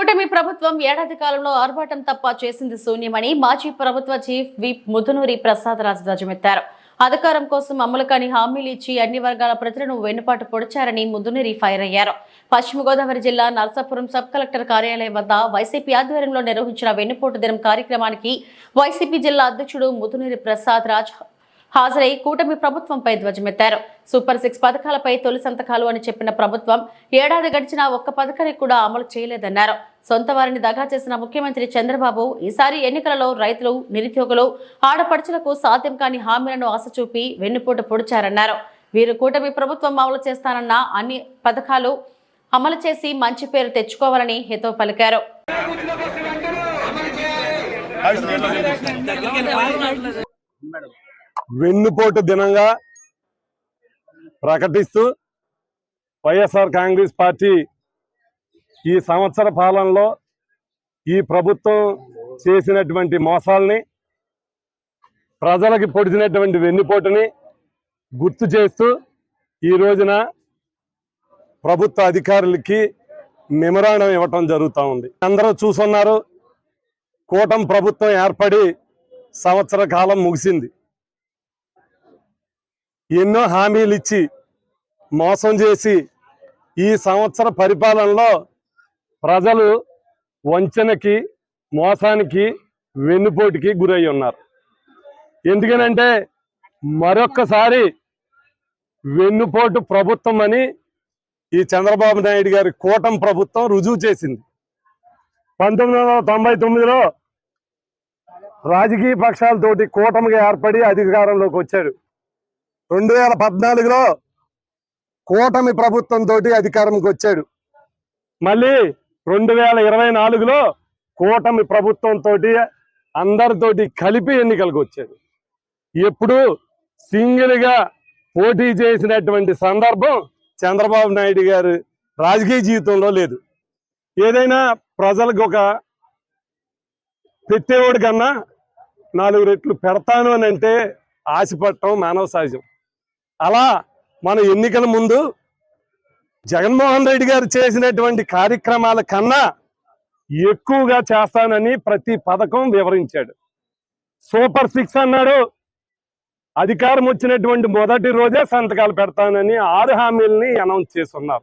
కూటమి ప్రభుత్వం ఏడాది కాలంలో ఆర్భాటం తప్ప చేసింది శూన్యమని మాజీ ప్రభుత్వ చీఫ్ విప్ ముదునూరి ప్రసాదరాజు ధ్వజమెత్తారు. అధికారం కోసం అమలు కాని హామీలు ఇచ్చి అన్ని వర్గాల ప్రజలను వెన్నుపాటు పొడిచారని ముదునూరి ఫైర్ అయ్యారు. పశ్చిమ గోదావరి జిల్లా నర్సాపురం సబ్ కలెక్టర్ కార్యాలయం వద్ద వైసీపీ ఆధ్వర్యంలో నిర్వహించిన వెన్నుపోటు దినం కార్యక్రమానికి వైసీపీ జిల్లా అధ్యక్షుడు ముదునూరి ప్రసాదరాజ్ హాజరై కూటమి ప్రభుత్వంపై ధ్వజమెత్తారు. సూపర్ 6 పథకాలపై తొలి సంతకాలు అని చెప్పిన ప్రభుత్వం ఏడాది గడిచినా ఒక్క పథకాన్ని కూడా అమలు చేయలేదన్నారు. సొంత వారిని దగా చేసిన ముఖ్యమంత్రి చంద్రబాబు ఈసారి ఎన్నికలలో రైతులు, నిరుద్యోగులు, ఆడపడుచులకు సాధ్యం కాని హామీలను ఆశ చూపి వెన్నుపోటు పొడిచారన్నారు. వీరు కూటమి ప్రభుత్వం అమలు చేస్తానన్న అన్ని పథకాలు అమలు చేసి మంచి పేరు తెచ్చుకోవాలని హితవు పలికారు. వెన్నుపోటు దినంగా ప్రకటిస్తూ వైఎస్ఆర్ కాంగ్రెస్ పార్టీ ఈ సంవత్సర పాలనలో ఈ ప్రభుత్వం చేసినటువంటి మోసాలని, ప్రజలకి పొడిచినటువంటి వెన్నుపోటుని గుర్తు చేస్తూ ఈ రోజున ప్రభుత్వ అధికారులకి మెమరాండం ఇవ్వటం జరుగుతూ ఉంది. అందరూ చూస్తున్నారు, కూటమి ప్రభుత్వం ఏర్పడి సంవత్సర కాలం ముగిసింది. ఎన్నో హామీలు ఇచ్చి మోసం చేసి ఈ సంవత్సర పరిపాలనలో ప్రజలు వంచనకి, మోసానికి, వెన్నుపోటుకి గురై ఉన్నారు. ఎందుకనంటే మరొక్కసారి వెన్నుపోటు ప్రభుత్వం అని ఈ చంద్రబాబు నాయుడు గారి కూటమి ప్రభుత్వం రుజువు చేసింది. 1999లో రాజకీయ పక్షాలతోటి కూటమిగా ఏర్పడి అధికారంలోకి వచ్చాడు. 2014లో కూటమి ప్రభుత్వంతో అధికారంకి వచ్చాడు. మళ్ళీ 2024లో కూటమి ప్రభుత్వంతో అందరితోటి కలిపి ఎన్నికలకు వచ్చాడు. ఎప్పుడు సింగిల్గా పోటీ చేసినటువంటి సందర్భం చంద్రబాబు నాయుడు గారు రాజకీయ జీవితంలో లేదు. ఏదైనా ప్రజలకు ఒక పెట్టేవాడి కన్నా 4 రెట్లు పెడతాను అని అంటే ఆశపడటం మానవ సహజం. అలా మన ఎన్నికల ముందు జగన్మోహన్ రెడ్డి గారు చేసినటువంటి కార్యక్రమాల కన్నా ఎక్కువగా చేస్తానని ప్రతి పథకం వివరించాడు. సూపర్ 6 అన్నాడు. అధికారం వచ్చినటువంటి మొదటి రోజే సంతకాలు పెడతానని 6 హామీలని అనౌన్స్ చేస్తున్నారు.